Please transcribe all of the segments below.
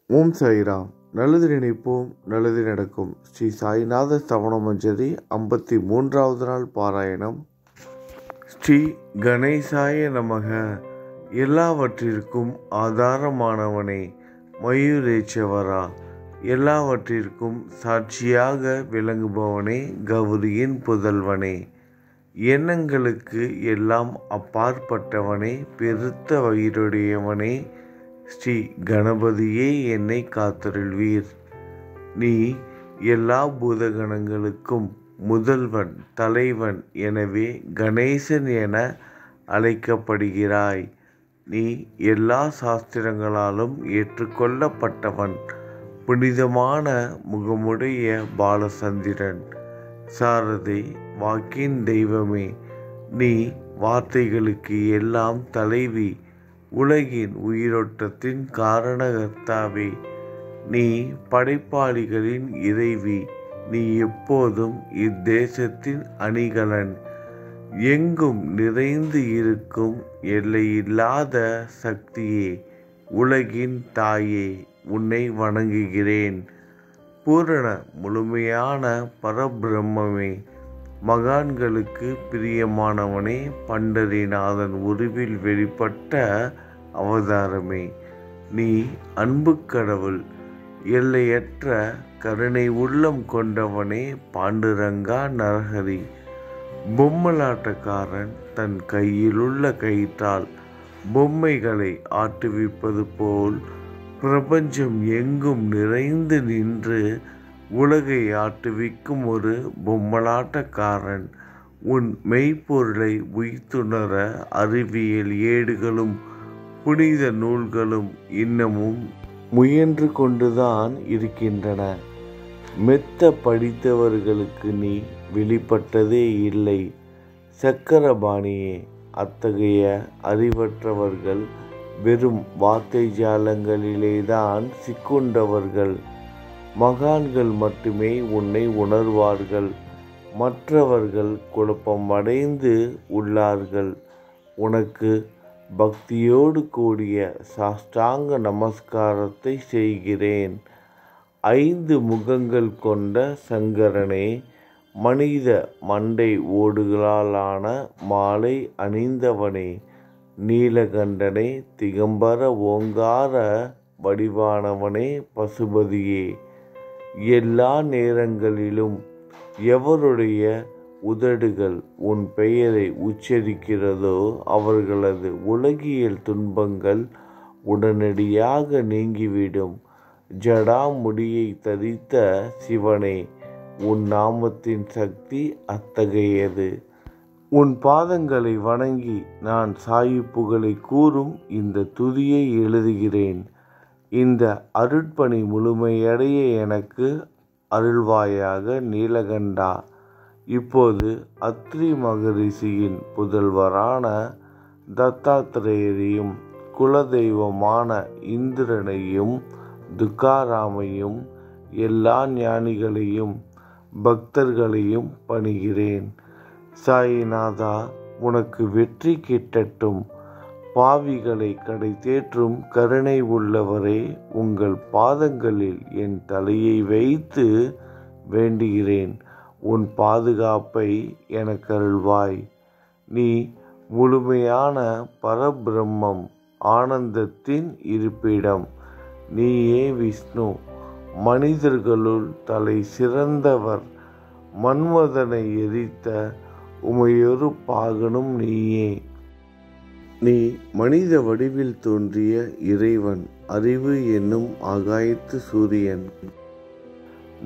ஓம் சாய்ராம். நல்லது நினைப்போம், நல்லது நடக்கும். ஸ்ரீ சாய்நாத ஸ்தவனமஞ்சரி 53வது நாள் பாராயணம். ஸ்ரீ கணேசாய நமக. எல்லாவற்றிற்கும் ஆதாரமானவனே, மயூரேச்சவரா, எல்லாவற்றிற்கும் சாட்சியாக விளங்குபவனே, கௌரியின் புதல்வனே, எண்ணங்களுக்கு எல்லாம் அப்பாற்பட்டவனே, பெருத்த வயிறுடையவனே, ஸ்ரீ கணபதியே என்னை காத்தருள்வீர். நீ எல்லா பூதகணங்களுக்கும் முதல்வன், தலைவன். எனவே கணேசன் என அழைக்கப்படுகிறாய். நீ எல்லா சாஸ்திரங்களாலும் ஏற்றுக்கொள்ளப்பட்டவன், புனிதமான முகமுடைய பாலசந்திரன். சாரதே, வாக்கின் தெய்வமே, நீ வார்த்தைகளுக்கு எல்லாம் தலைவி, உலகின் உயிரோட்டத்தின் காரணகர்த்தாவே, நீ படைப்பாளிகளின் இறைவி. நீ எப்போதும் இத்தேசத்தின் அணிகலன், எங்கும் நிறைந்து இருக்கும் எல்லையில்லாத சக்தியே, உலகின் தாயே, உன்னை வணங்குகிறேன். பூரண முழுமையான பரபிரம்மே, மகான்களுக்கு பிரியமானவனே, பண்டரிநாதன் உருவில் வெளிப்பட்ட அவதாரமே, நீ அன்பு கடவுள், எல்லையற்ற கருணை உள்ளம் கொண்டவனே, பாண்டுரங்கா நரஹரி. பொம்மலாட்டக்காரன் தன் கையிலுள்ள கயிற்றால் பொம்மைகளை ஆட்டுவிப்பது போல் பிரபஞ்சம் எங்கும் நிறைந்து நின்று உலகை ஆட்டுவிக்கும் ஒரு பொம்மலாட்டக்காரன். உன் மெய்ப்பொருளை உய்த்துணர அறிவியல் ஏடுகளும் புனித நூல்களும் இன்னமும் முயன்று கொண்டுதான் இருக்கின்றன. மெத்த படித்தவர்களுக்கு நீ வெளிப்பட்டதே இல்லை. சக்கரபாணியே, அத்தகைய அறிவற்றவர்கள் வெறும் வார்த்தை ஜாலங்களிலேதான் சிக்குண்டவர்கள். மகான்கள் மட்டுமே உன்னை உணர்வார்கள். மற்றவர்கள் குழப்பமடைந்து உள்ளார்கள். உனக்கு பக்தியோடு கூடிய சாஷ்டாங்க நமஸ்காரத்தை செய்கிறேன். 5 முகங்கள் கொண்ட சங்கரனே, மனித மண்டை ஓடுகளாலான மாலை அணிந்தவனே, நீலகண்டனே, திகம்பர ஓங்கார வடிவானவனே, பசுபதியே, எல்லா நேரங்களிலும் எவருடைய உதடுகள் உன் பெயரை உச்சரிக்கிறதோ அவர்களது உலகியல் துன்பங்கள் உடனடியாக நீங்கிவிடும். ஜடாமுடியை தரித்த சிவனே, உன் நாமத்தின் சக்தி அத்தகையது. உன் பாதங்களை வணங்கி நான் சாயிப்புகளை கூறும் இந்த துதியை எழுதுகிறேன். இந்த அருட்பணி முழுமையடைய எனக்கு அருள்வாயாக நீலகண்டா. இப்போது அத்ரி மகரிஷியின் புதல்வரான தத்தாத்திரேயரையும் குலதெய்வமான இந்திரனையும் துக்காராமையும் எல்லா ஞானிகளையும் பக்தர்களையும் பணிகிறேன். சாயிநாதா, உனக்கு வெற்றி கிட்டட்டும். பாவிகளை கடை தேற்றும் கருணை உள்ளவரே, உங்கள் பாதங்களில் என் தலையை வைத்து வேண்டுகிறேன். உன் பாதுகாப்பை எனக்கு அருள்வாய். நீ முழுமையான பரபிரம்மம், ஆனந்தத்தின் இருப்பிடம். நீயே விஷ்ணு, மனிதர்களுள் தலை சிறந்தவர். மன்மதனை எரித்த உமையொரு பாகனும் நீயே. நீ மனித வடிவில் தோன்றிய இறைவன், அறிவு என்னும் ஆகாயத்து சூரியன்.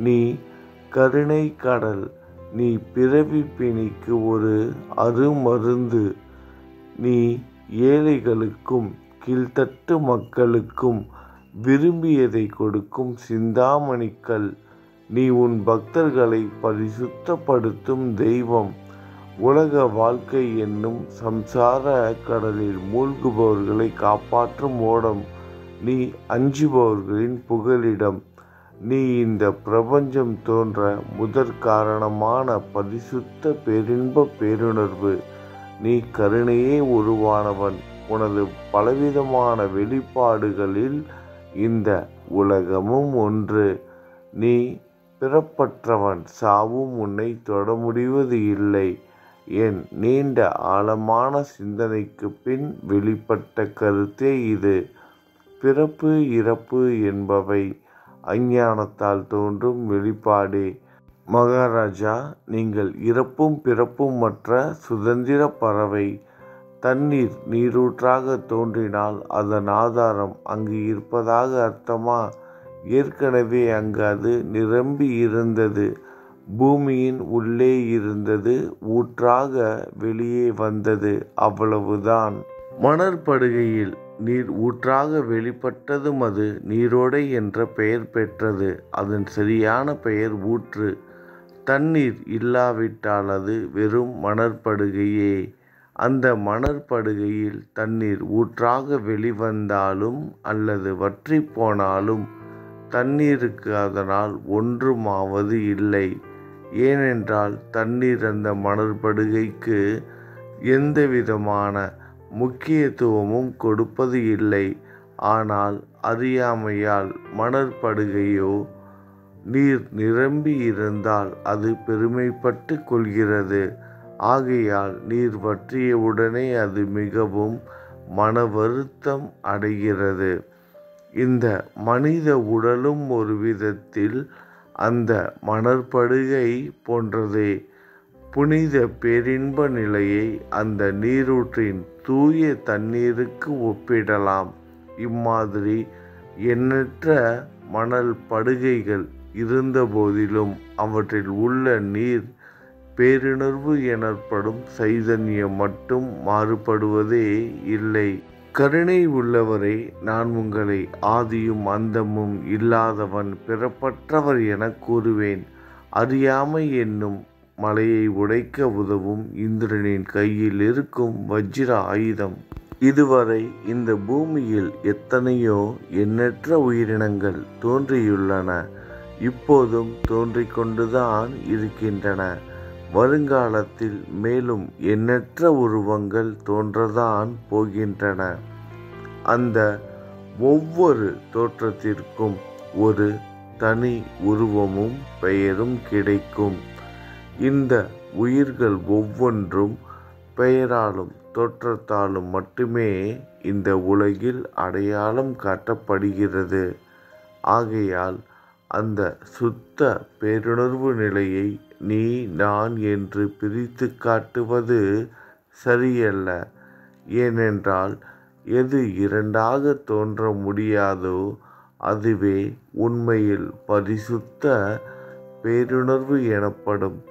நீ கருணை கடல். நீ பிறவி பிணிக்கு ஒரு அருமருந்து. நீ ஏழைகளுக்கும் கீழ்த்தட்டு மக்களுக்கும் விரும்பியதை கொடுக்கும் சிந்தாமணிக்கல். நீ உன் பக்தர்களை பரிசுத்தப்படுத்தும் தெய்வம். உலக வாழ்க்கை என்னும் சம்சார கடலில் மூழ்குபவர்களை காப்பாற்றும் ஓடம். நீ அஞ்சுபவர்களின் புகலிடம். நீ இந்த பிரபஞ்சம் தோன்ற முதற் காரணமான பரிசுத்த பேரின்ப பேருணர்வு. நீ கருணையே உருவானவன். உனது பலவிதமான வெளிப்பாடுகளில் இந்த உலகமும் ஒன்று. நீ பிறப்பற்றவன், சாவும் உன்னை தொட முடிவது இல்லை. என் நீண்ட ஆழமான சிந்தனைக்குப் பின் வெளிப்பட்ட கருத்தே இது. பிறப்பு இறப்பு என்பவை அஞ்ஞானத்தால் தோன்றும் வெளிப்பாடே. மகாராஜா, நீங்கள் இறப்பும் பிறப்பும் மற்ற சுதந்திர பறவை. தண்ணீர் நீரூற்றாக தோன்றினால் அதன் ஆதாரம் அங்கு இருப்பதாக அர்த்தமா? ஏற்கனவே அங்கு அது நிரம்பி இருந்தது. பூமியின் உள்ளே இருந்தது, ஊற்றாக வெளியே வந்தது, அவ்வளவுதான். மணற்படுகையில் நீர் ஊற்றாக வெளிப்பட்டதும் அது நீரோடை என்ற பெயர் பெற்றது. அதன் சரியான பெயர் ஊற்று. தண்ணீர் இல்லாவிட்டால் அது வெறும் மணற்படுகையே. அந்த மணற்படுகையில் தண்ணீர் ஊற்றாக வெளிவந்தாலும் அல்லது வற்றி போனாலும் தண்ணீருக்கு அதனால் ஒன்றுமாவது இல்லை. ஏனென்றால் தண்ணீர் அந்த மணற்படுகைக்கு எந்தவிதமான முக்கியத்துவமும் கொடுப்பது இல்லை. ஆனால் அறியாமையால் மணற்படுகையோ நீர் நிரம்பி இருந்தால் அது பெருமைப்பட்டு கொள்கிறது. ஆகையால் நீர் வற்றியவுடனே அது மிகவும் மன வருத்தம் அடைகிறது. இந்த மனித உடலும் ஒரு விதத்தில் அந்த மணற்படுகை போன்றதே. புனித பேரின்ப நிலையை அந்த நீரூற்றின் தூய தண்ணீருக்கு ஒப்பிடலாம். இம்மாதிரி எண்ணற்ற மணல் படுகைகள் இருந்தபோதிலும் அவற்றில் உள்ள நீர் பேருணர்வு எனப்படும் சைதன்யம் மட்டும் மாறுபடுவதே இல்லை. கருணை உள்ளவரை, நான் உங்களை ஆதியும் அந்தமும் இல்லாதவன், பிறப்பற்றவர் என கூறுவேன். அறியாமை என்னும் மலையை உடைக்க உதவும் இந்திரனின் கையில் இருக்கும் வஜ்ர ஆயுதம். இதுவரை இந்த பூமியில் எத்தனையோ எண்ணற்ற உயிரினங்கள் தோன்றியுள்ளன. இப்போதும் தோன்றிக் கொண்டுதான் இருக்கின்றன. வருங்காலத்தில் மேலும் எண்ணற்ற உருவங்கள் தோன்றதான் போகின்றன. அந்த ஒவ்வொரு தோற்றத்திற்கும் ஒரு தனி உருவமும் பெயரும் கிடைக்கும். இந்த உயிர்கள் ஒவ்வொன்றும் பெயராலும் தோற்றத்தாலும் மட்டுமே இந்த உலகில் அடையாளம் காட்டப்படுகிறது. ஆகையால் அந்த சுத்த பேருணர்வு நிலையை நீ நான் என்று பிரித்து காட்டுவது சரியல்ல. ஏனென்றால் எது இரண்டாக தோன்ற முடியாதோ அதுவே உண்மையில் பரிசுத்த பேருணர்வு எனப்படும்.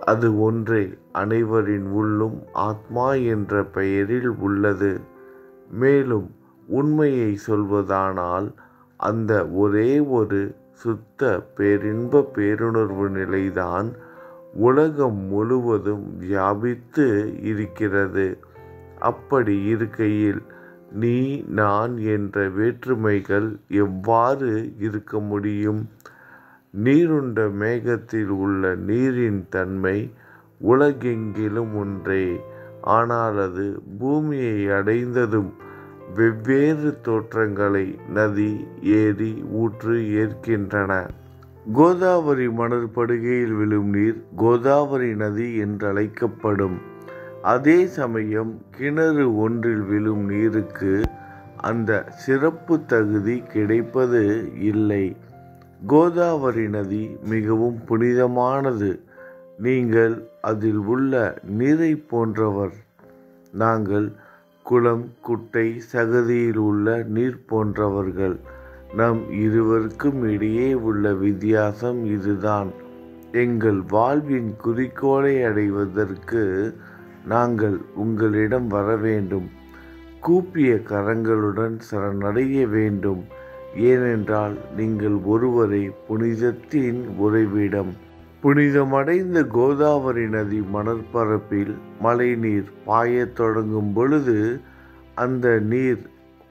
அது ஒன்றே அனைவரின் உள்ளும் ஆத்மா என்ற பெயரில் உள்ளது. மேலும் உண்மையை சொல்வதானால் அந்த ஒரே ஒரு சுத்த பேரின்ப பேருணர்வு நிலைதான் உலகம் முழுவதும் வியாபித்து இருக்கிறது. அப்படி இருக்கையில் நீ நான் என்ற வேற்றுமைகள் எவ்வாறு இருக்க முடியும்? நீருண்ட மேகத்தில் உள்ள நீரின் தன்மை உலகெங்கிலும் ஒன்றே. ஆனால் அது பூமியை அடைந்ததும் வெவ்வேறு தோற்றங்களை நதி, ஏரி, ஊற்று ஏற்கின்றன. கோதாவரி மணற்படுகையில் விழும் நீர் கோதாவரி நதி என்றழைக்கப்படும். அதே சமயம் கிணறு ஒன்றில் விழும் நீருக்கு அந்த சிறப்பு தகுதி கிடைப்பது இல்லை. கோதாவரி நதி மிகவும் புனிதமானது. நீங்கள் அதில் உள்ள நீரை போன்றவர். நாங்கள் குளம், குட்டை, சகதியில் உள்ள நீர் போன்றவர்கள். நம் இருவருக்கும் இடையே உள்ள வித்தியாசம் இதுதான். எங்கள் வாழ்வின் குறிக்கோளை அடைவதற்கு நாங்கள் உங்களிடம் வர வேண்டும். கூப்பிய கரங்களுடன் சரணடைய வேண்டும். ஏனென்றால் நீங்கள் ஒருவரே புனிதத்தின் உறைவிடம். புனிதமடைந்த கோதாவரி நதி மணற்பரப்பில் மழைநீர் பாயத் தொடங்கும் பொழுது அந்த நீர்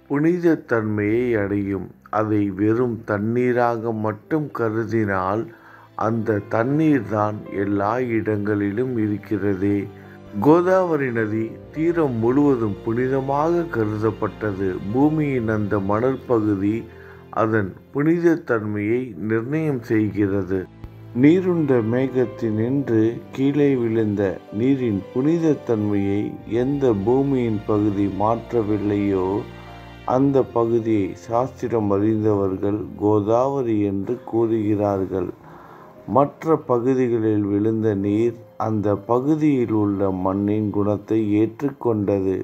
புனித தன்மையை அடையும். அதை வெறும் தண்ணீராக மட்டும் கருதினால் அந்த தண்ணீர் தான் எல்லா இடங்களிலும் இருக்கிறதே. கோதாவரி நதி தீரம் முழுவதும் புனிதமாக கருதப்பட்டது. பூமியின் அந்த மணற்பகுதி அதன் புனித தன்மையை நிர்ணயம் செய்கிறது. நீருண்ட மேகத்தினின்று கீழே விழுந்த நீரின் புனித தன்மையை எந்த பூமியின் பகுதி மாற்றவில்லையோ அந்த பகுதியை சாஸ்திரம் அறிந்தவர்கள் கோதாவரி என்று கூறுகிறார்கள். மற்ற பகுதிகளில் விழுந்த நீர் அந்த பகுதியில் உள்ள மண்ணின் குணத்தை ஏற்றுக்கொண்டது,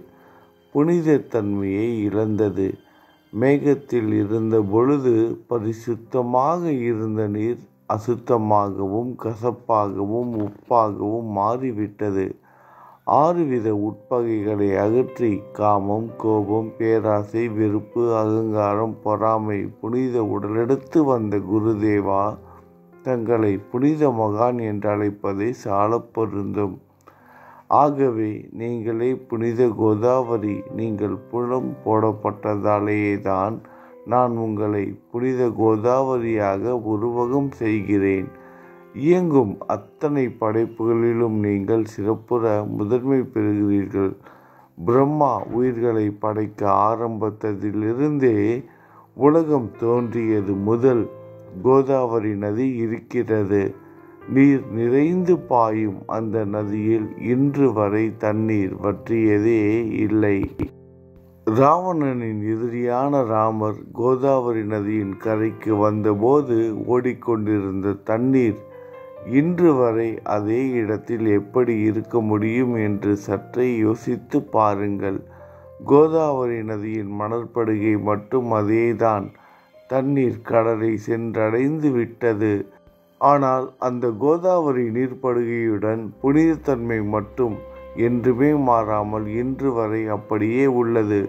புனித தன்மையை இழந்தது. மேகத்தில் இருந்த பொழுது பரிசுத்தமாக இருந்த நீர் அசுத்தமாகவும் கசப்பாகவும் உப்பாகவும் மாறிவிட்டது. 6 வித உட்பகைகளை அகற்றி காமம், கோபம், பேராசை, வெறுப்பு, அகங்காரம், பொறாமை புனித உடலெடுத்து வந்த குருதேவா தங்களை புனித மகான் என்று அழைப்பதை சால பொருந்தும். ஆகவே நீங்களே புனித கோதாவரி. நீங்கள் புலம் போடப்பட்டதாலேதான் நான் உங்களை புனித கோதாவரியாக உருவகம் செய்கிறேன். இயங்கும் அத்தனை படைப்புகளிலும் நீங்கள் சிறப்புற முதன்மை பெறுகிறீர்கள். பிரம்மா உயிர்களை படைக்க ஆரம்பித்ததிலிருந்தே உலகம் தோன்றியது முதல் கோதாவரி நதி இருக்கிறது. நீர் நிறைந்து பாயும் அந்த நதியில் இன்று வரை தண்ணீர் வற்றியதே இல்லை. ராவணனின் எதிரியான ராமர் கோதாவரி நதியின் கரைக்கு வந்தபோது ஓடிக்கொண்டிருந்த தண்ணீர் இன்று வரை அதே இடத்தில் எப்படி இருக்க முடியும் என்று சற்றே யோசித்து பாருங்கள். கோதாவரி நதியின் மணற்படுகை மட்டும் அதேதான். தண்ணீர் கடலை சென்றடைந்து விட்டது. ஆனால் அந்த கோதாவரி நீர்ப்படுகையுடன் புனிதத்தன்மை மட்டும் என்றுமே மாறாமல் இன்று வரை அப்படியே உள்ளது.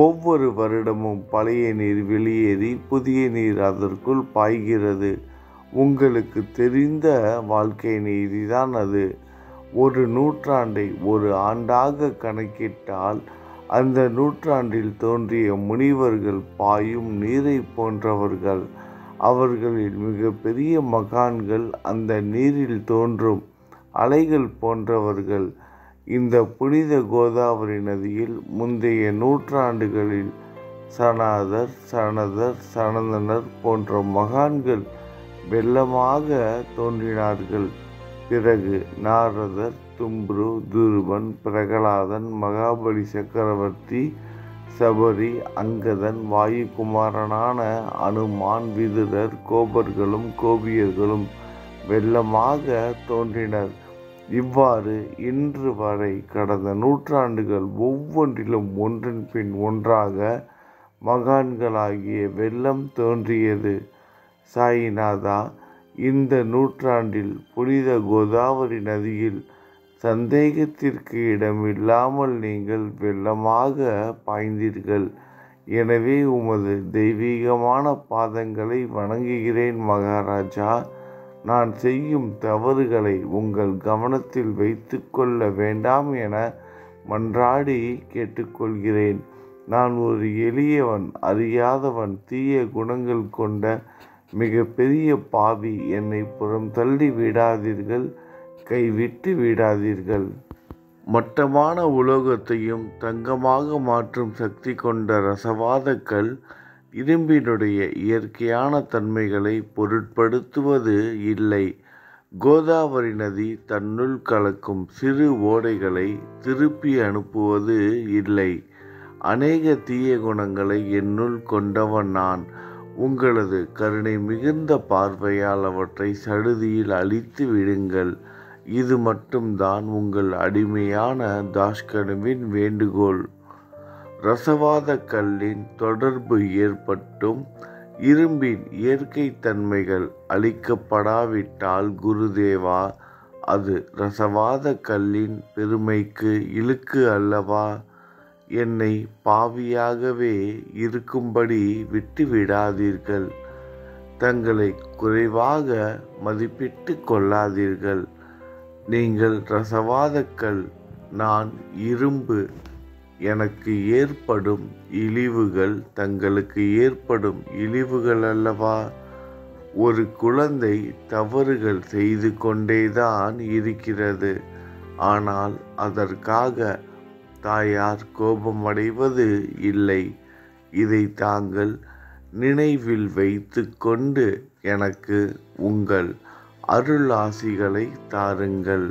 ஒவ்வொரு வருடமும் பழைய நீர் வெளியேறி புதிய நீர் அதற்குள் பாய்கிறது. உங்களுக்கு தெரிந்த வாழ்க்கை நீதிதான் அது. ஒரு நூற்றாண்டை ஒரு ஆண்டாக கணக்கிட்டால் அந்த நூற்றாண்டில் தோன்றிய முனிவர்கள் பாயும் நீரை போன்றவர்கள். அவர்களில் மிகப்பெரிய மகான்கள் அந்த நீரில் தோன்றும் அலைகள் போன்றவர்கள். இந்த புனித கோதாவரி நதியில் முந்தைய நூற்றாண்டுகளில் சனாதர், சனதர், சனந்தனர் போன்ற மகான்கள் வெள்ளமாக தோன்றினார்கள். பிறகு நாரதர், தும்ரு, துருவன், பிரகலாதன், மகாபலி சக்கரவர்த்தி, சபரி, அங்கதன், வாயுகுமாரனான அனுமான், விதுரர், கோபர்களும் கோபியர்களும் வெள்ளமாக தோன்றினர். இவ்வாறு இன்று வரை கடந்த நூற்றாண்டுகள் ஒவ்வொன்றிலும் ஒன்றின் பின் ஒன்றாக மகான்களாகிய வெள்ளம் தோன்றியது. சாயிநாதா, இந்த நூற்றாண்டில் புனித கோதாவரி நதியில் சந்தேகத்திற்கு இடமில்லாமல் நீங்கள் வெள்ளமாக பாய்ந்தீர்கள். எனவே உமது தெய்வீகமான பாதங்களை வணங்குகிறேன் மகாராஜா. நான் செய்யும் தவறுகளை உங்கள் கவனத்தில் வைத்து கொள்ள வேண்டாம் என மன்றாடி கேட்டுக்கொள்கிறேன். நான் ஒரு எளியவன், அறியாதவன், தீய குணங்கள் கொண்ட மிகப்பெரிய பாவி. என்னை புறம் தள்ளி விடாதீர்கள், கைவிட்டு விடாதீர்கள். மட்டமான உலோகத்தையும் தங்கமாக மாற்றும் சக்தி கொண்ட ரசவாதக்கல் இரும்பினுடைய இயற்கையான தன்மைகளை பொருட்படுத்துவது இல்லை. கோதாவரி நதி தன்னுள் கலக்கும் சிறு ஓடைகளை திருப்பி அனுப்புவது இல்லை. அநேக தீய குணங்களை என்னுள் கொண்டவன் நான். உங்களது கருணை மிகுந்த பார்வையால் அவற்றை சடுதியில் அழித்து விடுங்கள். இது மட்டும்தான் உங்கள் அடிமையான தாஷ்கனுவின் வேண்டுகோள். ரசவாத கல்லின் தொடர்பு ஏற்பட்டும் இரும்பின் இயற்கை தன்மைகள் அளிக்கப்படாவிட்டால் குருதேவா, அது ரசவாத கல்லின் பெருமைக்கு இழுக்கு அல்லவா? என்னை பாவியாகவே இருக்கும்படி விட்டுவிடாதீர்கள். தங்களை குறைவாக மதிப்பிட்டு கொள்ளாதீர்கள். நீங்கள் ரசவாதக்கல், நான் இரும்பு. எனக்கு ஏற்படும் இழிவுகள் தங்களுக்கு ஏற்படும் இழிவுகள் அல்லவா? ஒரு குழந்தை தவறுகள் செய்து கொண்டேதான் இருக்கிறது. ஆனால் அதற்காக தாயார் கோபமடைவது இல்லை. இதை தாங்கள் நினைவில் வைத்து கொண்டு எனக்கு உங்கள் அருள் ஆசிகளை தாருங்கள்.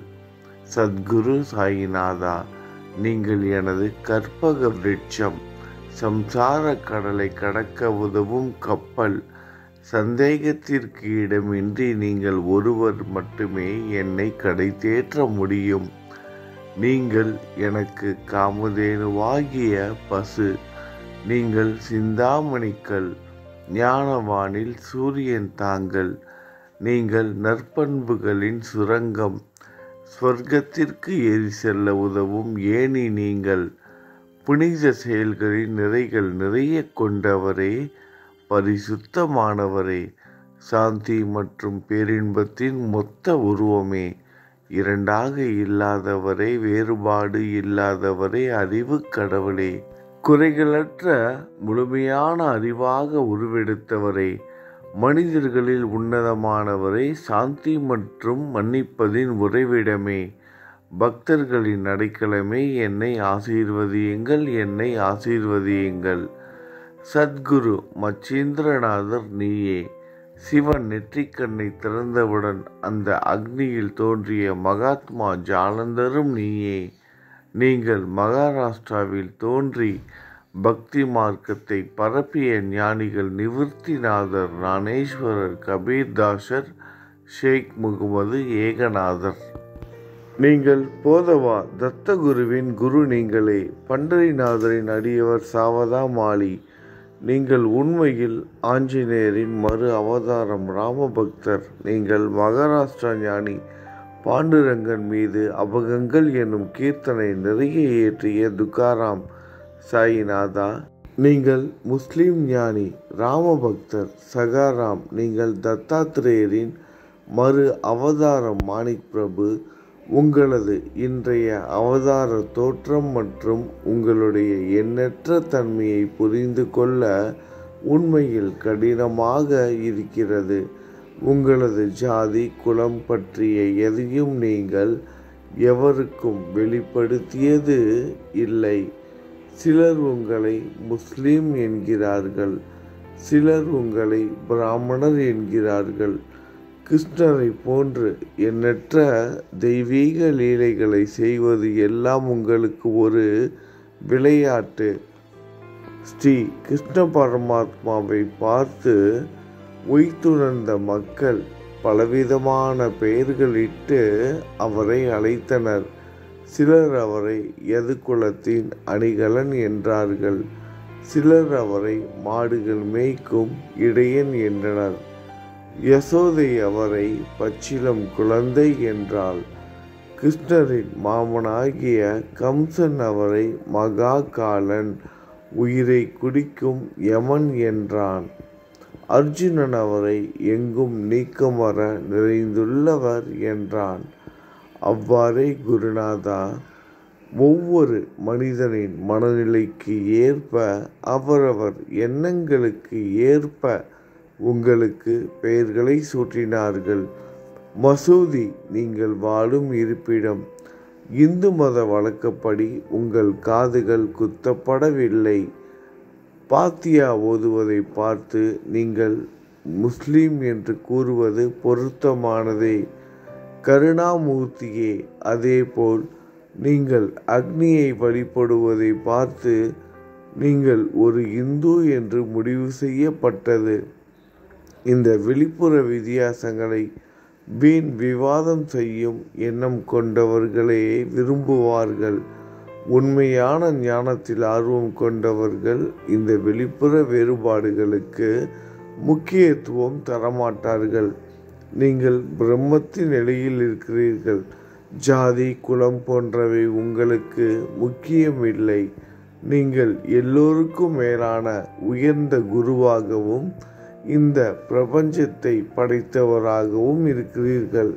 சத்குரு சாயிநாதா, நீங்கள் எனது கற்பக விருட்சம், சம்சார கடலை கடக்க உதவும் கப்பல். சந்தேகத்திற்கு இடமின்றி நீங்கள் ஒருவர் மட்டுமே என்னை கடை தேற்ற முடியும். நீங்கள் எனக்கு காமதேனுவாகிய பசு, நீங்கள் சிந்தாமணிக்கல், ஞானவானில் சூரியன் தாங்கள், நீங்கள் நற்பண்புகளின் சுரங்கம், ஸ்வர்க்கத்திற்கு ஏறி செல்ல உதவும் ஏணி நீங்கள், புனித செயல்களின் நிறைகள் நிறைய கொண்டவரே, பரிசுத்தமானவரே, சாந்தி மற்றும் பேரின்பத்தின் மொத்த உருவமே, இரண்டாக இல்லாதவரே, வேறுபாடு இல்லாதவரே, அறிவு கடவுளே, குறைகளற்ற முழுமையான அறிவாக உருவெடுத்தவரே, மனிதர்களில் உன்னதமானவரே, சாந்தி மற்றும் மன்னிப்பதின் உறைவிடமே, பக்தர்களின் அடைக்கலமே, என்னை ஆசீர்வதியுங்கள், என்னை ஆசீர்வதியுங்கள். சத்குரு மச்சீந்திரநாதர் நீயே. சிவன் நெற்றிக்கண்ணை திறந்தவுடன் அந்த அக்னியில் தோன்றிய மகாத்மா ஜாலந்தரும் நீயே. நீங்கள் மகாராஷ்டிராவில் தோன்றி பக்தி மார்க்கத்தை பரப்பிய ஞானிகள் நிவர்த்திநாதர், ஞானேஸ்வரர், கபீர்தாசர், ஷேக் முகமது ஏகநாதர். நீங்கள் போதவா தத்தகுருவின் குரு நீங்களே. பண்டரிநாதரின் அடியவர் சாவதா மாலி. நீங்கள் உண்மையில் ஆஞ்சநேயரின் மறு அவதாரம், ராமபக்தர். நீங்கள் மகாராஷ்டிரா ஞானி பாண்டுரங்கன் மீது அபகங்கள் என்னும் கீர்த்தனை நிறைய இயற்றிய துக்காராம் சாயிநாதா. நீங்கள் முஸ்லிம் ஞானி ராமபக்தர் சகாராம். நீங்கள் தத்தாத்திரேயரின் மறு அவதாரம் மாணிக் பிரபு. உங்களது இன்றைய அவதார தோற்றம் மற்றும் உங்களுடைய எண்ணற்ற தன்மையை புரிந்து கொள்ள உண்மையில் கடினமாக இருக்கிறது. உங்களது ஜாதி குலம் பற்றிய எதையும் நீங்கள் எவருக்கும் வெளிப்படுத்தியது இல்லை. சிலர் உங்களை முஸ்லிம் என்கிறார்கள், சிலர் உங்களை பிராமணர் என்கிறார்கள். கிருஷ்ணரை போன்று எண்ணற்ற தெய்வீக லீலைகளை செய்வது எல்லாம் உங்களுக்கு ஒரு விளையாட்டு. ஸ்ரீ கிருஷ்ண பரமாத்மாவை பார்த்து உய்த்துணர்ந்த மக்கள் பலவிதமான பெயர்களிட்டு அவரை அழைத்தனர். சிலர் அவரை யதுகுலத்தின் அணிகலன் என்றார்கள், சிலர் அவரை மாடுகள் மேய்க்கும் இடையன் என்றனர். யசோதை அவரை பச்சிளம் குழந்தை என்றாள். கிருஷ்ணரின் மாமனாகிய கம்சன் அவரை மகா காலன், உயிரை குடிக்கும் யமன் என்றான். அர்ஜுனன் அவரை எங்கும் நீக்கமற நிறைந்துள்ளவர் என்றான். அவ்வாறே குருநாதா, ஒவ்வொரு மனிதனின் மனநிலைக்கு ஏற்ப, அவரவர் எண்ணங்களுக்கு ஏற்ப உங்களுக்கு பெயர்களை சூட்டினார்கள். மசூதி நீங்கள் வாழும் இருப்பிடம். இந்து மத வழக்கப்படி உங்கள் காதுகள் குத்தப்படவில்லை. பாத்தியா ஓதுவதை பார்த்து நீங்கள் முஸ்லீம் என்று கூறுவது பொருத்தமானதே. கருணாமூர்த்தியே, அதேபோல் நீங்கள் அக்னியை வழிபடுவதை பார்த்து நீங்கள் ஒரு இந்து என்று முடிவு செய்யப்பட்டது. இந்த வெளிப்புற வித்தியாசங்களை வீண் விவாதம் செய்யும் எண்ணம் கொண்டவர்களே விரும்புவார்கள். உண்மையான ஞானத்தில் ஆர்வம் கொண்டவர்கள் இந்த வெளிப்புற வேறுபாடுகளுக்கு முக்கியத்துவம் தரமாட்டார்கள். நீங்கள் பிரம்மத்தின் நிலையில் இருக்கிறீர்கள். ஜாதி குலம் போன்றவை உங்களுக்கு முக்கியமில்லை. நீங்கள் எல்லோருக்கும் மேலான உயர்ந்த குருவாகவும் இந்த பிரபஞ்சத்தை படைத்தவராகவும் இருக்கிறீர்கள்.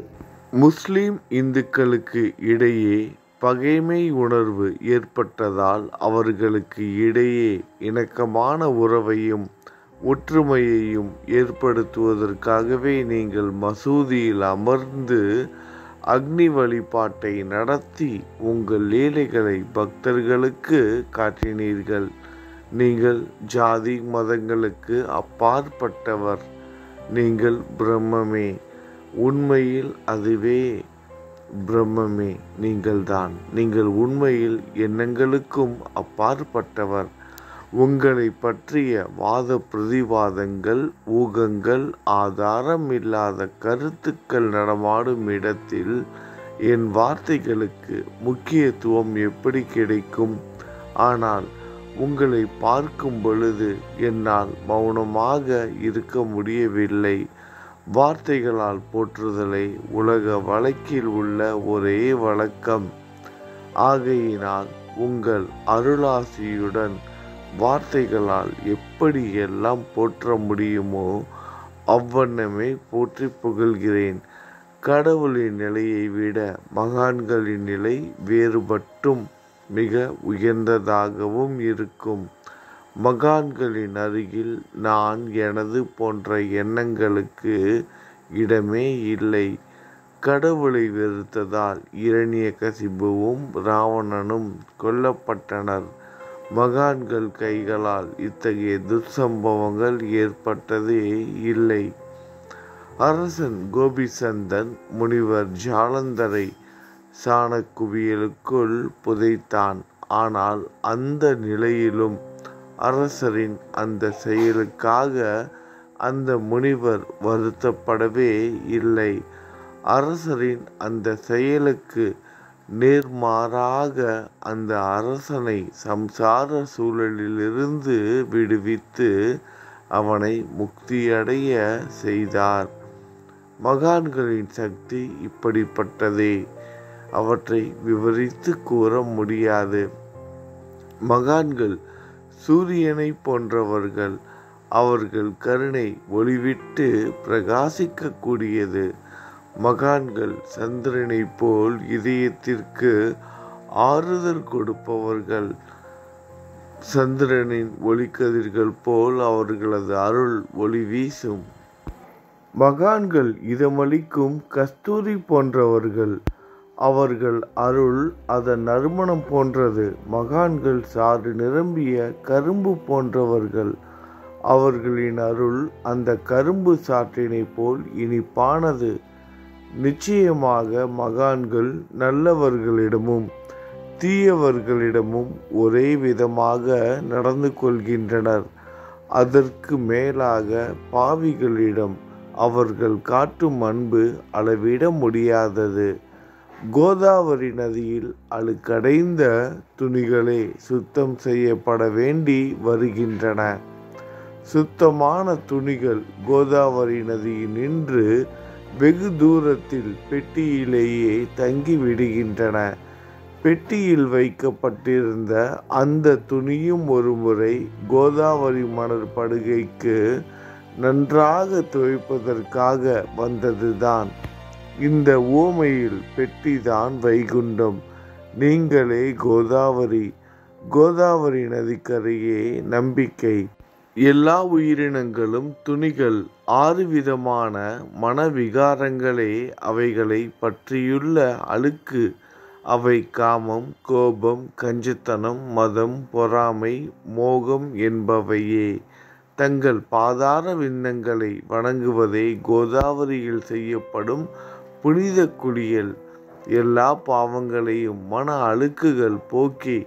முஸ்லிம் இந்துக்களுக்கு இடையே பகைமை உணர்வு ஏற்பட்டதால் அவர்களுக்கு இடையே இணக்கமான உறவையும் ஒற்றுமையையும் ஏற்படுத்துவதற்காகவே நீங்கள் மசூதியில் அமர்ந்து அக்னி வழிபாட்டை நடத்தி உங்கள் லீலைகளை பக்தர்களுக்கு காட்டினீர்கள். நீங்கள் ஜாதி மதங்களுக்கு அப்பாற்பட்டவர். நீங்கள் பிரம்மமே. உண்மையில் அதுவே பிரம்மமே நீங்கள்தான். நீங்கள் உண்மையில் எண்ணங்களுக்கும் அப்பாற்பட்டவர். உங்களை பற்றிய வாத பிரதிவாதங்கள், ஊகங்கள், ஆதாரம் இல்லாத கருத்துக்கள் நடமாடும் இடத்தில் என் வார்த்தைகளுக்கு முக்கியத்துவம் எப்படி கிடைக்கும்? ஆனால் உங்களை பார்க்கும் பொழுது என்னால் மௌனமாக இருக்க முடியவில்லை. வார்த்தைகளால் போற்றுதலை உலக வழக்கில் உள்ள ஒரே வழக்கம். ஆகையினால் உங்கள் அருளாசியுடன் வார்த்தைகளால் எப்படி எல்லாம் போற்ற முடியுமோ அவ்வண்ணமே போற்றி புகழ்கிறேன். கடவுளின் நிலையை விட மகான்களின் நிலை வேறுபட்டும் மிக உயர்ந்ததாகவும் இருக்கும். மகான்களின் அருகில் நான் எனது போன்ற எண்ணங்களுக்கு இடமே இல்லை. கடவுளை வெறுத்ததால் இரணியகசிபுவும் ராவணனும் கொல்லப்பட்டனர். மகான்கள் கைகளால் இத்தகைய துர்சம்பவங்கள் ஏற்பட்டதே இல்லை. அரசன் கோபிசந்தன் முனிவர் ஜாலந்தரை சாணக்குவியலுக்குள் புதைத்தான். ஆனால் அந்த நிலையிலும் அரசரின் அந்த செயலுக்காக அந்த முனிவர் வருத்தப்படவே இல்லை. அரசரின் அந்த செயலுக்கு நேர்மாறாக அந்த அரசனை சம்சார சூழலிலிருந்து விடுவித்து அவனை முக்தியடைய செய்தார். மகான்களின் சக்தி இப்படிப்பட்டதே. அவற்றை விவரித்து கூற முடியாது. மகான்கள் சூரியனை போன்றவர்கள். அவர்கள் கருணை ஒளிவிட்டு பிரகாசிக்கக்கூடியது. மகான்கள் சந்திரனை போல் இதயத்திற்கு ஆறுதல் கொடுப்பவர்கள். சந்திரனின் ஒளிக்கதிர்கள் போல் அவர்களது அருள் ஒளி வீசும். மகான்கள் இதமளிக்கும் கஸ்தூரி போன்றவர்கள். அவர்கள் அருள் அதன் நறுமணம் போன்றது. மகான்கள் சாறு நிரம்பிய கரும்பு போன்றவர்கள். அவர்களின் அருள் அந்த கரும்பு சாற்றினை போல் இனிப்பானது. நிச்சயமாக மகான்கள் நல்லவர்களிடமும் தீயவர்களிடமும் ஒரே விதமாக நடந்து கொள்கின்றனர். அதற்கு மேலாக பாவிகளிடம் அவர்கள் காட்டும் அன்பு அளவிட முடியாதது. கோதாவரி நதியில் அழுக்கடைந்த துணிகளே சுத்தம் செய்யப்பட வேண்டி வருகின்றன. சுத்தமான துணிகள் கோதாவரி நதியில் நின்று வெகு தூரத்தில் பெட்டியிலேயே தங்கிவிடுகின்றன. பெட்டியில் வைக்கப்பட்டிருந்த அந்த துணியும் ஒருமுறை கோதாவரி மணல் படுகைக்கு நன்றாக துவைப்பதற்காக வந்ததுதான். இந்த உவமையில் பெட்டிதான் வைகுண்டம். நீங்களே கோதாவரி. கோதாவரி நதிக்கரையே நம்பிக்கை. எல்லா உயிரினங்களும் துணிகள். 6 விதமான மனவிகாரங்களே அவைகளை பற்றியுள்ள அழுக்கு. அவை காமம், கோபம், கஞ்சத்தனம், மதம், பொறாமை, மோகம் என்பவையே. தங்கள் பாதார விந்தங்களை வணங்குவதே கோதாவரியில் செய்யப்படும் புனித குளியல். எல்லா பாவங்களையும் மன அழுக்குகள் போக்கி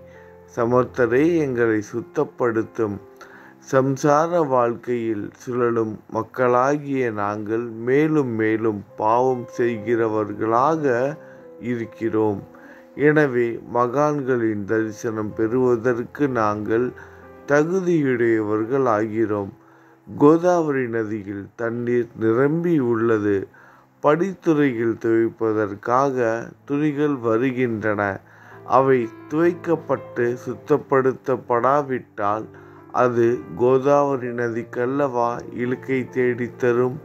சமர்த்தரே எங்களை சுத்தப்படுத்தும். சம்சார வாழ்க்கையில் சுழலும் மக்களாகிய நாங்கள் மேலும் மேலும் பாவம் செய்கிறவர்களாக இருக்கிறோம். எனவே மகான்களின் தரிசனம் பெறுவதற்கு நாங்கள் தகுதியுடையவர்கள் ஆகிறோம். கோதாவரி நதியில் தண்ணீர் நிரம்பி உள்ளது. படித்துறையில் துவைப்பதற்காக துணிகள் வருகின்றன. அவை துவைக்கப்பட்டு சுத்தப்படுத்தப்படாவிட்டால் அது கோதாவரி நதிக்கல்லவா இழுக்கை தேடித்தரும்.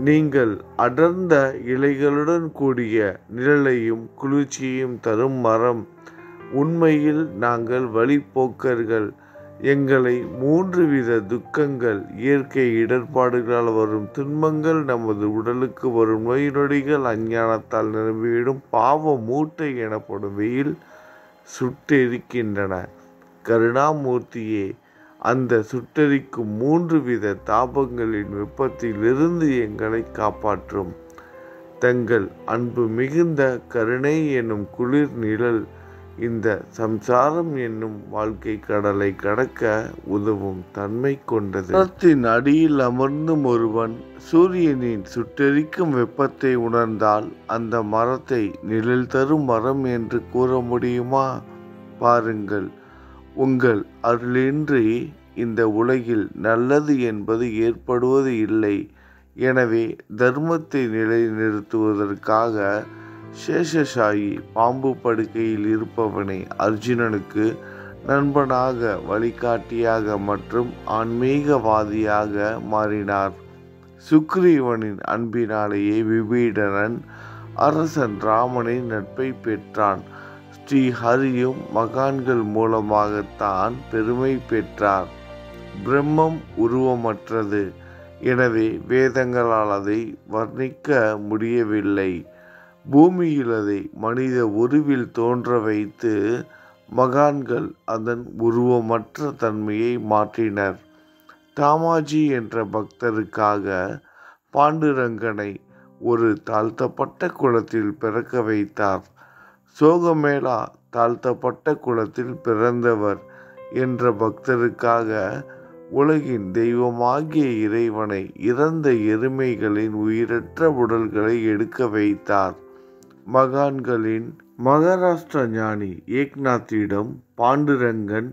நீங்கள் அடர்ந்த இலைகளுடன் கூடிய நிழலையும் குளிர்ச்சியையும் தரும் மரம். உண்மையில் நாங்கள் வழிப்போக்கர்கள். எங்களை 3 வித துக்கங்கள், இயற்கை இடர்பாடுகளால் வரும் துன்பங்கள், நமது உடலுக்கு வரும் நோய் நொடிகள், அஞ்ஞானத்தால் நிரம்பிவிடும் பாவ மூட்டை எனப்படும் வெயில் சுட்டெரிக்கின்றன. கருணாமூர்த்தியே, அந்த சுட்டெரிக்கும் 3 வித தாபங்களின் வெப்பத்திலிருந்து எங்களை காப்பாற்றும். தங்கள் அன்பு மிகுந்த கருணை என்னும் குளிர் நிழல் இந்த சம்சாரம் என்னும் வாழ்க்கை கடலை கடக்க உதவும் தன்மை கொண்டது. மரத்தின் அடியில் அமர்ந்தும் ஒருவன் சூரியனின் சுட்டெரிக்கும் வெப்பத்தை உணர்ந்தால் அந்த மரத்தை நிழல் தரும் மரம் என்று கூற முடியுமா? பாருங்கள், உங்கள் அருளின்றி இந்த உலகில் நல்லது என்பது ஏற்படுவது இல்லை. எனவே தர்மத்தை நிலைநிறுத்துவதற்காக சேஷசாயி பாம்பு படுக்கையில் இருப்பவனை அர்ஜுனனுக்கு நண்பனாக, வழிகாட்டியாக மற்றும் ஆன்மீகவாதியாக மாறினார். சுக்ரீவனின் அன்பினாலேயே விபீடனன் அரசன் ராமனின் நட்பை பெற்றான். ஸ்ரீ ஹரியும் மகான்கள் மூலமாகத்தான் பெருமை பெற்றார். பிரம்மம் உருவமற்றது. எனவே வேதங்களால் அதை வர்ணிக்க முடியவில்லை. பூமியில் அதை மனித உருவில் தோன்ற வைத்து மகான்கள் அதன் உருவமற்ற தன்மையை மாற்றினர். தாமாஜி என்ற பக்தருக்காக பாண்டுரங்கனை ஒரு தாழ்த்தப்பட்ட குலத்தில் பிறக்க வைத்தார். சோகமேளா தாழ்த்தப்பட்ட குலத்தில் பிறந்தவர் என்ற பக்தருக்காக உலகின் தெய்வமாகிய இறைவனை இறந்த எருமைகளின் உயிரற்ற உடல்களை எடுக்க வைத்தார். மகான்களின் மகாராஷ்டிர ஞானி ஏக்நாத்திடம் பாண்டுரங்கன்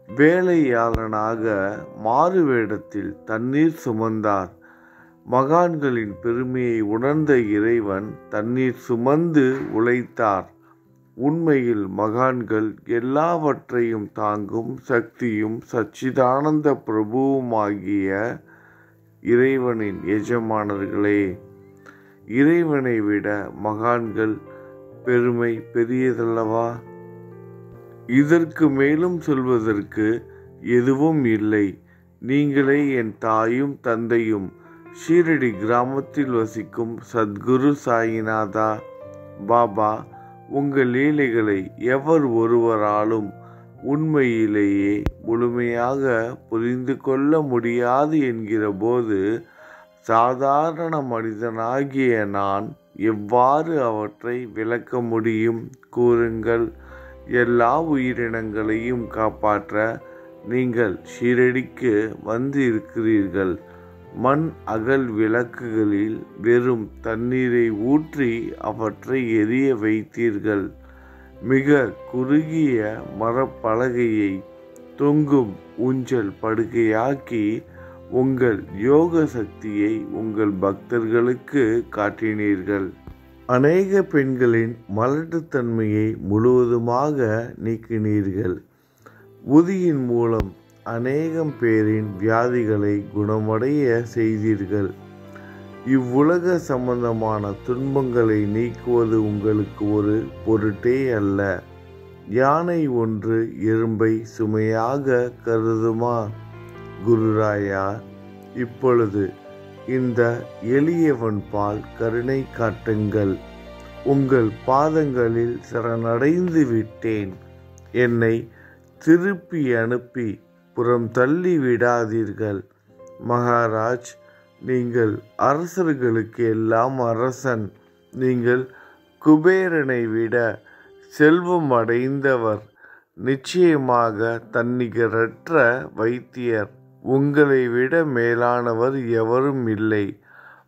வேலையாளனாக மாறு வேடத்தில் தண்ணீர் சுமந்தார். மகான்களின் பெருமையை உணர்ந்த இறைவன் தண்ணீர் சுமந்து உழைத்தார். உண்மையில் மகான்கள் எல்லாவற்றையும் தாங்கும் சக்தியும் சச்சிதானந்த பிரபுவுமாகிய இறைவனின் எஜமானர்களே. இறைவனை விட மகான்கள் பெருமை பெரியதல்லவா? இதற்கு மேலும் சொல்வதற்கு எதுவும் இல்லை. நீங்களே என் தாயும் தந்தையும் ஷீரடி கிராமத்தில் வசிக்கும் சத்குரு சாயிநாதா. பாபா, உங்கள் லீலைகளை எவர் ஒருவராலும் உண்மையிலேயே முழுமையாக புரிந்து கொள்ள முடியாது என்கிற போது சாதாரண மனிதனாகிய நான் எவ்வாறு அவற்றை விளக்க முடியும்? கூறுங்கள். எல்லா உயிரினங்களையும் காப்பாற்ற நீங்கள் ஷீரடிக்கு வந்து இருக்கிறீர்கள். மண் அகல் விளக்குகளில் வெறும் தண்ணீரை ஊற்றி அவற்றை எரிய வைத்தீர்கள். மிக குறுகிய மரப்பலகையை தொங்கும் ஊஞ்சல் படுக்கையாக்கி உங்கள் யோக சக்தியை உங்கள் பக்தர்களுக்கு காட்டினீர்கள். அநேக பெண்களின் மலட்டுத்தன்மையை முழுவதுமாக நீக்கினீர்கள். உதியின் மூலம் அநேகம் பேரின் வியாதிகளை குணமடைய செய்தீர்கள். இவ்வுலக சம்பந்தமான துன்பங்களை நீக்குவது உங்களுக்கு ஒரு பொருட்டே அல்ல. யானை ஒன்று எறும்பை சுமையாக கருதுமா? குருராயா, இப்பொழுது இந்த எளியவன் பால் கருணை காட்டுங்கள். உங்கள் பாதங்களில் சரணடைந்து விட்டேன். என்னை திருப்பி அனுப்பி புறம் தள்ளி விடாதீர்கள். மகாராஜ், நீங்கள் அரசர்களுக்கு எல்லாம் அரசன். நீங்கள் குபேரனை விட செல்வம் அடைந்தவர். நிச்சயமாக தன்னிகரற்ற வைத்தியர். உங்களை விட மேலானவர் எவரும் இல்லை.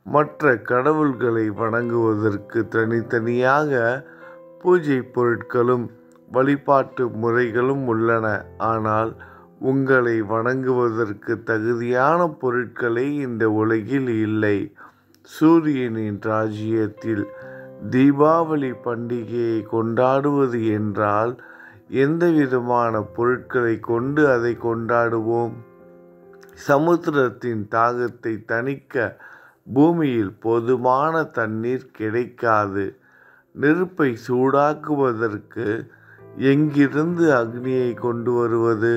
மற்ற கடவுள்களை வணங்குவதற்கு தனித்தனியாக பூஜை பொருட்களும் வழிபாட்டு முறைகளும் உள்ளன. ஆனால் உங்களை வணங்குவதற்கு தகுதியான பொருட்களே இந்த உலகில் இல்லை. சூரியனின் ராஜ்யத்தில் தீபாவளி பண்டிகையை கொண்டாடுவது என்றால் எந்த விதமான பொருட்களை கொண்டு அதை கொண்டாடுவோம்? சமுத்திரத்தின் தாகத்தை தணிக்க பூமியில் போதுமான தண்ணீர் கிடைக்காது. நெருப்பை சூடாக்குவதற்கு எங்கிருந்து அக்னியை கொண்டு வருவது?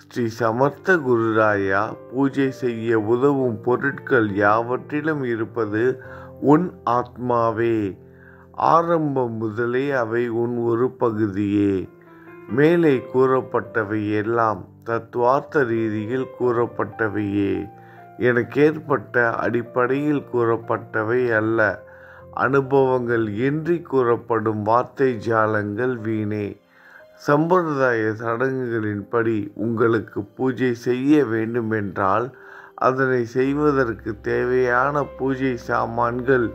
ஸ்ரீ சமர்த்த குருராயா, பூஜை செய்ய உதவும் பொருட்கள் யாவற்றிலும் இருப்பது உன் ஆத்மாவே. ஆரம்பம் முதலே அவை உன் ஒரு பகுதியே. மேலே கூறப்பட்டவை எல்லாம் தத்துவார்த்த ரீதியில் கூறப்பட்டவையே. எனக்கேற்பட்ட அடிப்படையில் கூறப்பட்டவை அல்ல. அனுபவங்கள் இன்றி கூறப்படும் வார்த்தை ஜாலங்கள் வீணே. சம்பிரதாய சடங்குகளின்படி உங்களுக்கு பூஜை செய்ய வேண்டுமென்றால் அதனை செய்வதற்கு தேவையான பூஜை சாமான்கள்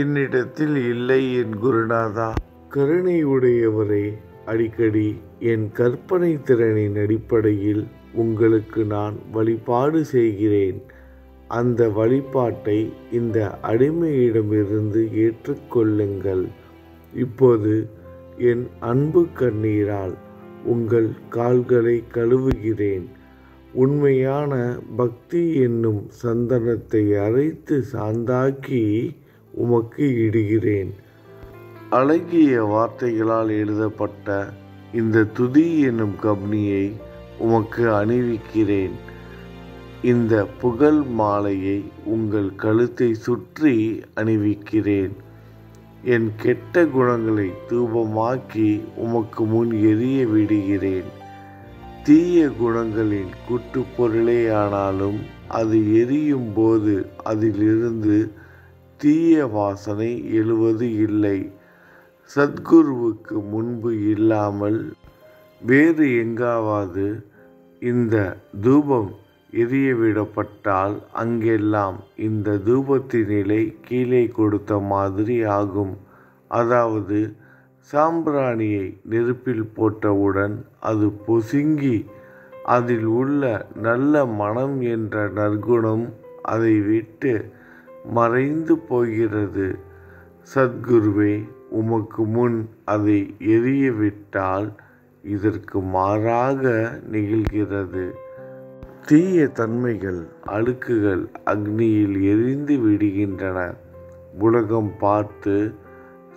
என்னிடத்தில் இல்லை என் குருநாதா. கருணை உடையவரே, அடிக்கடி என் கற்பனை திறனின் அடிப்படையில் உங்களுக்கு நான் வழிபாடு செய்கிறேன். அந்த வழிபாட்டை இந்த அடிமையிடமிருந்து ஏற்றுக்கொள்ளுங்கள். இப்போது என் அன்பு கண்ணீரால் உங்கள் கால்களை கழுவுகிறேன். உண்மையான பக்தி என்னும் சந்தனத்தை அரைத்து சாந்தாக்கி உமக்கு இடுகிறேன். அழகிய வார்த்தைகளால் எழுதப்பட்ட இந்த துதி என்னும் கப்னியை உமக்கு அணிவிக்கிறேன். இந்த புகழ் மாலையை உங்கள் கழுத்தை சுற்றி அணிவிக்கிறேன். என் கெட்ட குணங்களை தூபமாக்கி உமக்கு முன் எரிய விடுகிறேன். தீய குணங்களின் கூட்டுப்பொருளே ஆனாலும் அது எரியும் போது அதிலிருந்து தீய வாசனை எழுவது இல்லை. சத்குருவுக்கு முன்பு இல்லாமல் வேறு எங்காவது இந்த தூபம் எரியவிடப்பட்டால் அங்கெல்லாம் இந்த தூபத்தின் நிலை கீழே கொடுத்த மாதிரி ஆகும். அதாவது சாம்பிராணியை நெருப்பில் போட்டவுடன் அது பொசுங்கி அதில் உள்ள நல்ல மனம் என்ற நற்குணம் அதை விட்டு மறைந்து போகிறது. சத்குருவே, உமக்கு முன் அதை எரியவிட்டால் இதற்கு மாறாக நிகழ்கிறது. தீய தன்மைகள், அழுக்குகள் அக்னியில் எரிந்து விடுகின்றன. உலகம் பார்த்து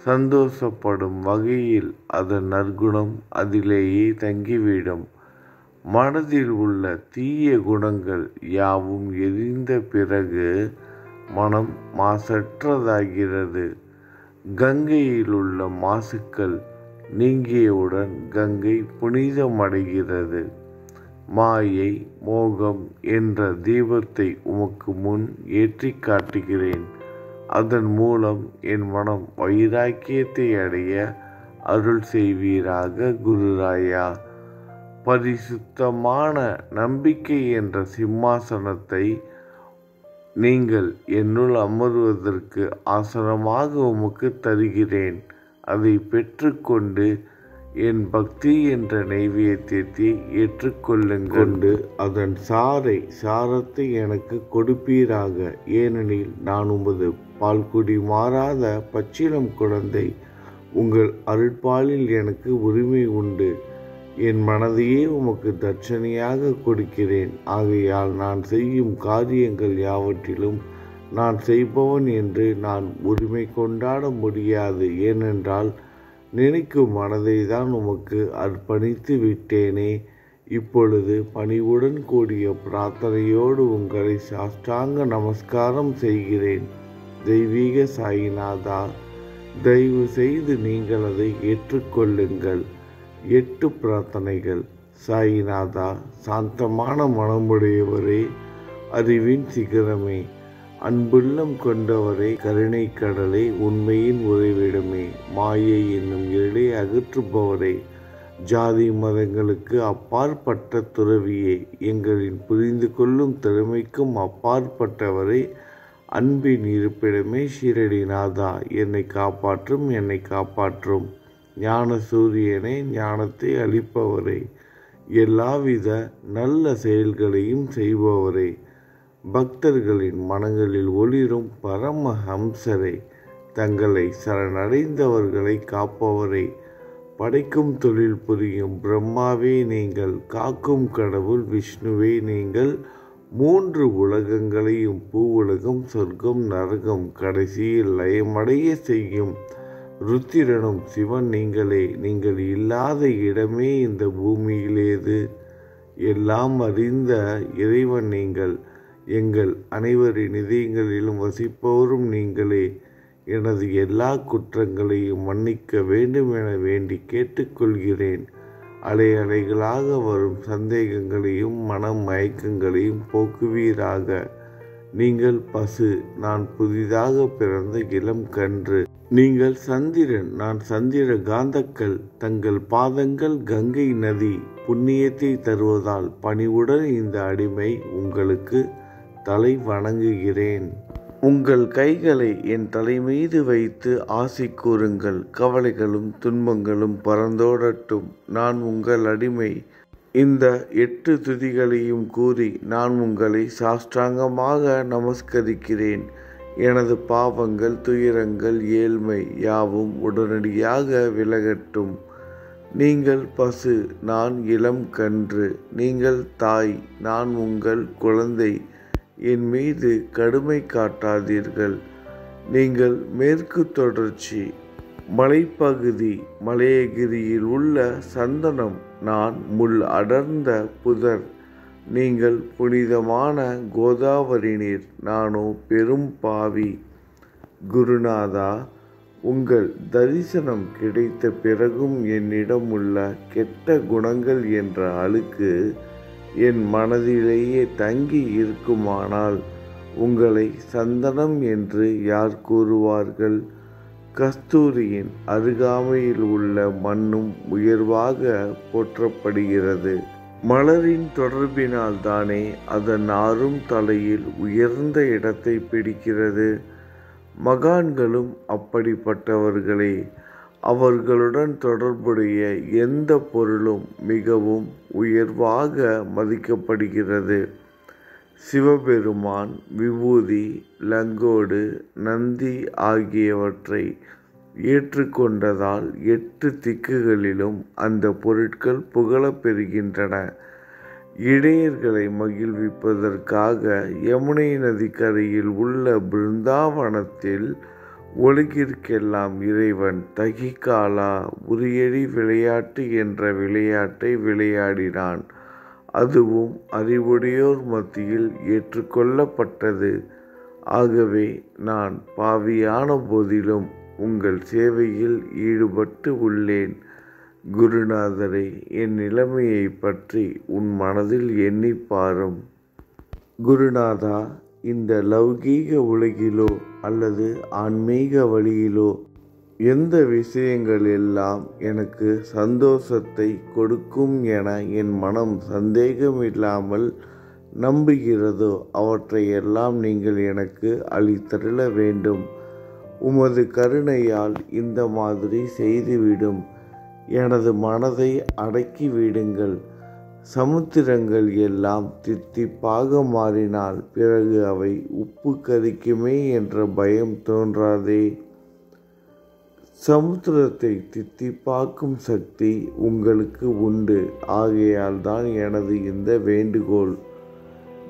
சந்தோஷப்படும் வகையில் அதன் நற்குணம் அதிலேயே தங்கிவிடும். மனதில் உள்ள தீய குணங்கள் யாவும் எரிந்த பிறகு மனம் மாசற்றதாகிறது. கங்கையில் உள்ள மாசுக்கள் நீங்கியவுடன் கங்கை புனிதமடைகிறது. மாயை, மோகம் என்ற தீபத்தை உமக்கு முன் ஏற்றி காட்டுகிறேன். அதன் மூலம் என் மனம் வைராக்கியத்தை அடைய அருள் செய்வீராக குருராயா. பரிசுத்தமான நம்பிக்கை என்ற சிம்மாசனத்தை நீங்கள் என்னுள் அமர்வதற்கு ஆசனமாக உமக்கு தருகிறேன். அதை பெற்றுக்கொண்டு என் பக்தி என்ற நைவேத்தியத்தை ஏற்றுக்கொள்ளுங்கொண்டு அதன் சாரத்தை எனக்கு கொடுப்பீராக. ஏனெனில் நான் உமது பால்குடி மாறாத பச்சிளம் குழந்தை. உங்கள் அருட்பாலில் எனக்கு உரிமை உண்டு. என் மனதையே உமக்கு தட்சணையாக கொடுக்கிறேன். ஆகையால் நான் செய்யும் காரியங்கள் யாவற்றிலும் நான் செய்பவன் என்று நான் உரிமை கொண்டாட முடியாது. ஏனென்றால் நினைக்கும் மனதை தான் உமக்கு அர்ப்பணித்து விட்டேனே. இப்பொழுது பணிவுடன் கூடிய பிரார்த்தனையோடு உங்களை சாஷ்டாங்க நமஸ்காரம் செய்கிறேன். தெய்வீக சாயிநாதா, தயவு செய்து நீங்கள் அதை ஏற்றுக்கொள்ளுங்கள். 8 பிரார்த்தனைகள். சாயிநாதா, சாந்தமான மனமுடையவரே, அறிவின் சிகரமே, அன்புள்ளம் கொண்டவரே, கருணை கடலை, உண்மையின் உறைவிடமே, மாயை என்னும் இருளை அகற்றுபவரே, ஜாதி மதங்களுக்கு அப்பாற்பட்ட துறவியே, எங்களின் புரிந்து கொள்ளும் திறமைக்கும் அப்பாற்பட்டவரே, அன்பின் இருப்பிடமே ஷீரடிநாதா, என்னை காப்பாற்றும். ஞான சூரியனே, ஞானத்தை அளிப்பவரே, எல்லாவித நல்ல செயல்களையும் செய்பவரே, பக்தர்களின் மனங்களில் ஒளிரும் பரமஹம்சரே, தங்களை சரணடைந்தவர்களை காப்பவரே, படைக்கும் தொழில் புரியும் பிரம்மாவே நீங்கள், காக்கும் கடவுள் விஷ்ணுவே நீங்கள், 3 உலகங்களையும் பூவுலகம், சொர்க்கம், நரகம் கடைசியில் லயமடைய செய்யும் ருத்திரனும் சிவன் நீங்களே. நீங்கள் இல்லாத இடமே இந்த பூமியிலேது. எல்லாம் அறிந்த இறைவன் நீங்கள். எங்கள் அனைவரின் இதயங்களிலும் வசிப்பவரும் நீங்களே. எனது எல்லா குற்றங்களையும் மன்னிக்க வேண்டும் என வேண்டி கேட்டுக்கொள்கிறேன். அலை அலைகளாக வரும் சந்தேகங்களையும் மயக்கங்களையும் போக்குவீராக. நீங்கள் பசு, நான் புதிதாக பிறந்த இளம் கன்று. நீங்கள் சந்திரன், நான் சந்திர காந்தக்கல். தங்கள் பாதங்கள் கங்கை நதி. புண்ணியத்தை தருவதால் பணிவுடன் இந்த அடிமை உங்களுக்கு தலை வணங்குகிறேன். உங்கள் கைகளை என் தலை மீது வைத்து ஆசி கூறுங்கள். கவலைகளும் துன்பங்களும் பறந்தோடட்டும். நான் உங்கள் அடிமை. இந்த 8 துதிகளையும் கூறி நான் உங்களை சாஷ்டாங்கமாக நமஸ்கரிக்கிறேன். எனது பாவங்கள், துயரங்கள், ஏழ்மை யாவும் உடனடியாக விலகட்டும். நீங்கள் பசு, நான் இளம் கன்று. நீங்கள் தாய், நான் உங்கள் குழந்தை. என் மீது கடுமை காட்டாதீர்கள். நீங்கள் மேற்கு தொடர்ச்சி மலைப்பகுதி, மலையகிரியில் உள்ள சந்தனம். நான் முள் அடர்ந்த புதர். நீங்கள் புனிதமான கோதாவரி நீர். நானோ பெரும் பாவி. குருநாதா, உங்கள் தரிசனம் கிடைத்த பிறகும் என்னிடம் உள்ள கெட்ட குணங்கள் என்ற அழுக்கு என் மனதிலேயே தங்கி இருக்குமானால் உங்களை சந்தனம் என்று யார் கூறுவார்கள்? கஸ்தூரியின் அருகாமையில் உள்ள மண்ணும் உயர்வாக போற்றப்படுகிறது. மலரின் தொடர்பினால் தானே அதன் நாரும் தலையில் உயர்ந்த இடத்தை பிடிக்கிறது. மகான்களும் அப்படிப்பட்டவர்களே. அவர்களுடன் தொடர்புடைய எந்த பொருளும் மிகவும் உயர்வாக மதிக்கப்படுகிறது. சிவபெருமான் விபூதி, லங்கோடு, நந்தி ஆகியவற்றை ஏற்றுக்கொண்டதால் 8 திக்குகளிலும் அந்த பொருட்கள் புகழப் பெறுகின்றன. இடையர்களை மகிழ்விப்பதற்காக யமுனை நதிக்கரையில் உள்ள பிருந்தாவனத்தில் உலகிற்கெல்லாம் இறைவன் தகிகாலா உரியடி விளையாட்டு என்ற விளையாட்டை விளையாடினான். அதுவும் அறிவுடையோர் மத்தியில் ஏற்றுக்கொள்ளப்பட்டது. ஆகவே நான் பாவியான போதிலும் உங்கள் சேவையில் ஈடுபட்டு உள்ளேன். குருநாதரை, என் நிலைமையை பற்றி உன் மனதில் எண்ணிப் பாரும். குருநாதா, இந்த லௌகீக உலகிலோ அல்லது ஆன்மீக வழியிலோ எந்த விஷயங்கள் எல்லாம் எனக்கு சந்தோஷத்தை கொடுக்கும் என என் மனம் சந்தேகமில்லாமல் நம்புகிறதோ அவற்றையெல்லாம் நீங்கள் எனக்கு அளித்தருள வேண்டும். உமது கருணையால் இந்த மாதிரி செய்துவிடும். எனது மனதை அடக்கிவிடுங்கள். சமுத்திரங்கள் எல்லாம் தித்திப்பாக மாறினால் பிறகு அவை உப்பு கரிக்குமே என்ற பயம் தோன்றாதே. சமுத்திரத்தை தித்திப்பாக்கும் சக்தி உங்களுக்கு உண்டு. ஆகையால் தான் எனது இந்த வேண்டுகோள்.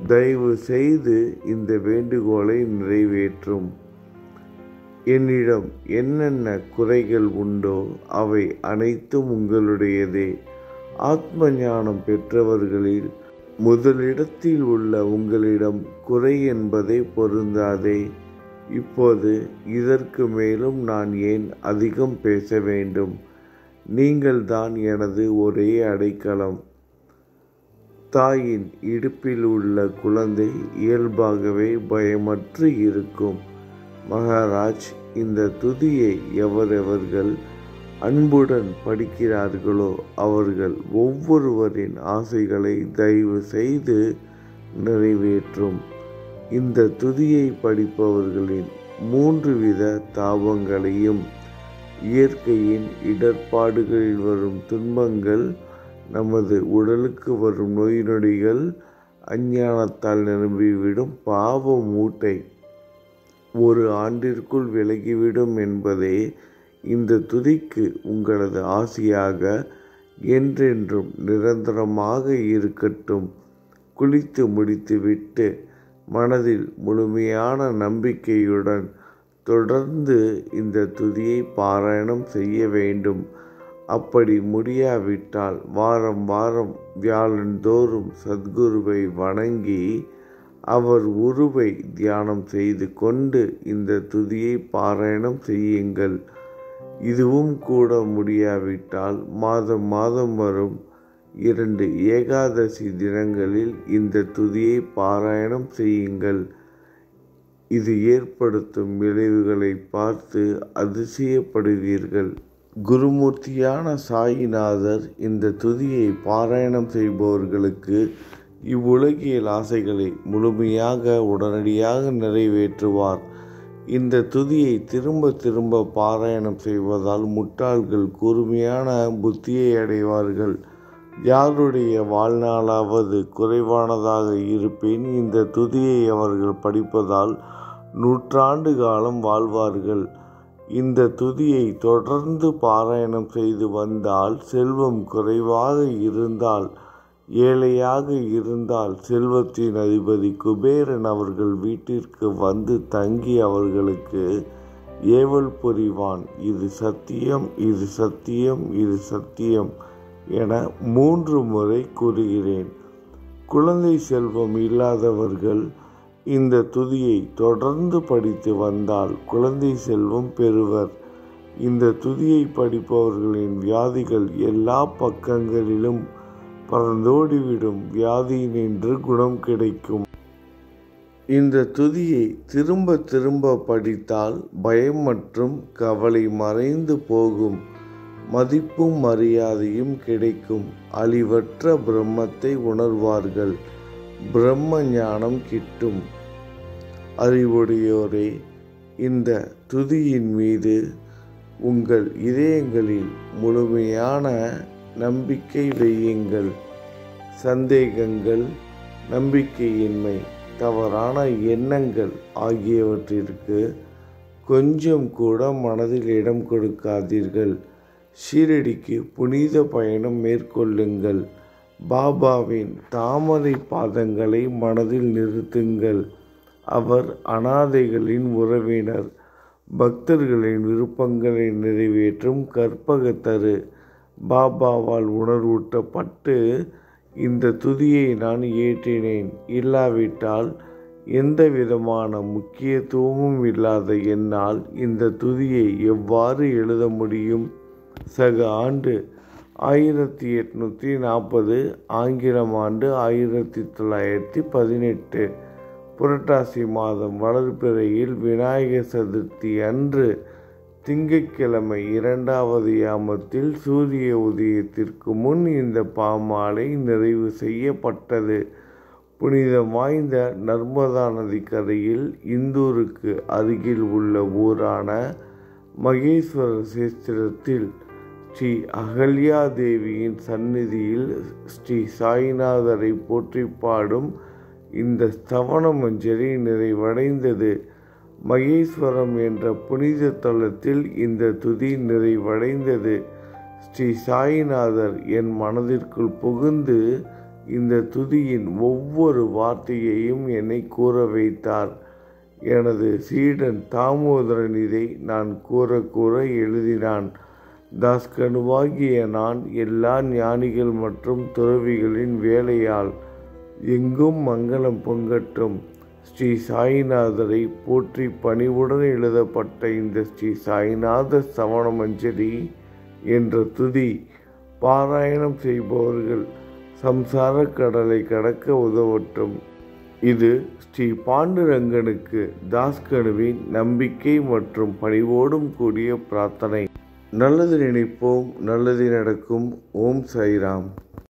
தயவு செய்து இந்த வேண்டுகோளை நிறைவேற்றும். என்னிடம் என்னென்ன குறைகள் உண்டோ அவை அனைத்தும் உங்களுடையதே. ஆத்ம ஞானம் பெற்றவர்களில் முதலிடத்தில் உள்ள உங்களிடம் குறை என்பதே பொருந்தாதே. இப்போது இதற்கு மேலும் நான் ஏன் அதிகம் பேச வேண்டும்? நீங்கள்தான் எனது ஒரே அடைக்கலம். தாயின் இடுப்பில் உள்ள குழந்தை இயல்பாகவே பயமற்று இருக்கும். மகாராஜ், இந்த துதியை எவரவர்கள் அன்புடன் படிக்கிறார்களோ அவர்கள் ஒவ்வொருவரின் ஆசைகளை தயவு செய்து நிறைவேற்றும். இந்த துதியை படிப்பவர்களின் 3 வித தாபங்களையும், இயற்கையின் இடர்பாடுகளில் வரும் துன்பங்கள், நமது உடலுக்கு வரும் நோய் நொடிகள், அஞ்ஞானத்தால் நிரம்பிவிடும் பாவ மூட்டை 1 ஆண்டிற்குள் விலகிவிடும் என்பதே இந்த துதிக்கு உங்களது ஆசியாக என்றென்றும் நிரந்தரமாக இருக்கட்டும். குளித்து முடித்துவிட்டு மனதில் முழுமையான நம்பிக்கையுடன் தொடர்ந்து இந்த துதியை பாராயணம் செய்ய வேண்டும். அப்படி முடியாவிட்டால் வாரம் வாரம் வியாழந்தோறும் சத்குருவை வணங்கி அவர் உருவை தியானம் செய்து கொண்டு இந்த துதியை பாராயணம் செய்யுங்கள். இதுவும் கூட முடியாவிட்டால் மாதம் மாதம் வரும் 2 ஏகாதசி தினங்களில் இந்த துதியை பாராயணம் செய்யுங்கள். இது ஏற்படுத்தும் விளைவுகளை பார்த்து அதிசயப்படுவீர்கள். குருமூர்த்தியான சாயிநாதர் இந்த துதியை பாராயணம் செய்பவர்களுக்கு இவ்வுலகியல் ஆசைகளை முழுமையாக உடனடியாக நிறைவேற்றுவார். இந்த துதியை திரும்ப திரும்ப பாராயணம் செய்வதால் முட்டாள்கள் கூர்மையான புத்தியை அடைவார்கள். யாருடைய வாழ்நாளாவது குறைவானதாக இருப்பின் இந்த துதியை அவர்கள் படிப்பதால் 100 ஆண்டு காலம் வாழ்வார்கள். இந்த துதியை தொடர்ந்து பாராயணம் செய்து வந்தால் செல்வம் குறைவாக இருந்தால், ஏழையாக இருந்தால் செல்வத்தின் அதிபதி குபேரன் அவர்கள் வீட்டிற்கு வந்து தங்கி அவர்களுக்கு ஏவல் புரிவான். இது சத்தியம், இது சத்தியம், இது சத்தியம் என 3 முறை கூறுகிறேன். குழந்தை செல்வம் இல்லாதவர்கள் இந்த துதியை தொடர்ந்து படித்து வந்தால் குழந்தை செல்வம் பெறுவர். இந்த துதியை படிப்பவர்களின் வியாதிகள் எல்லா பக்கங்களிலும் பறந்தோடிவிடும். வியாதியினின்று குணம் கிடைக்கும். இந்த துதியை திரும்ப திரும்ப படித்தால் பயம் மற்றும் கவலை மறைந்து போகும். மதிப்பும் மரியாதையும் கிடைக்கும். அழிவற்ற பிரம்மத்தை உணர்வார்கள். பிரம்ம ஞானம் கிட்டும். அறிவுடையோரே, இந்த துதியின் மீது உங்கள் இதயங்களில் முழுமையான நம்பிக்கை வையுங்கள். சந்தேகங்கள், நம்பிக்கையின்மை, தவறான எண்ணங்கள் ஆகியவற்றிற்கு கொஞ்சம் கூட மனதில் இடம் கொடுக்காதீர்கள். ஷீரடிக்கு புனித பயணம் மேற்கொள்ளுங்கள். பாபாவின் தாமரை பாதங்களை மனதில் நிறுத்துங்கள். அவர் அனாதைகளின் உறவினர். பக்தர்களின் விருப்பங்களை நிறைவேற்றும் கற்பகத்தரு. பாபாவால் உணர்வூட்டப்பட்டு இந்த துதியை நான் இயற்றினேன். இல்லாவிட்டால் எந்த விதமான முக்கியத்துவமும் இல்லாத என்னால் இந்த துதியை எவ்வாறு எழுத முடியும்? சக ஆண்டு 1840, ஆங்கிலம் ஆண்டு 1918. புரட்டாசி மாதம் வளர்பிறையில் விநாயகர் சதுர்த்தி அன்று திங்கட்கிழமை 2வது யாமத்தில் சூரிய உதயத்திற்கு முன் இந்த பாமாலை நிறைவு செய்யப்பட்டது. புனிதம் வாய்ந்த நர்மதா நதி கரையில் இந்தூருக்கு அருகில் உள்ள ஊரான மகேஸ்வர சேஸ்திரத்தில் ஸ்ரீ அகல்யா தேவியின் சந்நிதியில் ஸ்ரீ சாய்நாதரை போற்றி பாடும் இந்த ஸ்தவன மஞ்சரி நிறைவடைந்தது. மகேஸ்வரம் என்ற புனித தலத்தில் இந்த துதி நிறைவடைந்தது. ஸ்ரீ சாய்நாதர் என் மனதிற்குள் புகுந்து இந்த துதியின் ஒவ்வொரு வார்த்தையையும் என்னை கூற வைத்தார். எனது சீடன் தாமோதரன் இதை நான் கூற கூற எழுதினான். தாஸ்கனுவாகிய நான் எல்லா ஞானிகள் மற்றும் துறவிகளின் வேலையால் எங்கும் மங்களம் பொங்கட்டும். ஸ்ரீ சாய்நாதரை போற்றி பணிவுடன் எழுதப்பட்ட இந்த ஸ்ரீ சாய்நாத சவண மஞ்சரி என்ற துதி பாராயணம் செய்பவர்கள் சம்சார கடலை கடக்க உதவட்டும். இது ஸ்ரீ பாண்டுரங்கனுக்கு தாஸ்கனுவின் நம்பிக்கை மற்றும் பணிவோடும் கூடிய பிரார்த்தனை. நல்லது நினைப்போம், நல்லது நடக்கும். ஓம் சாய்ராம்.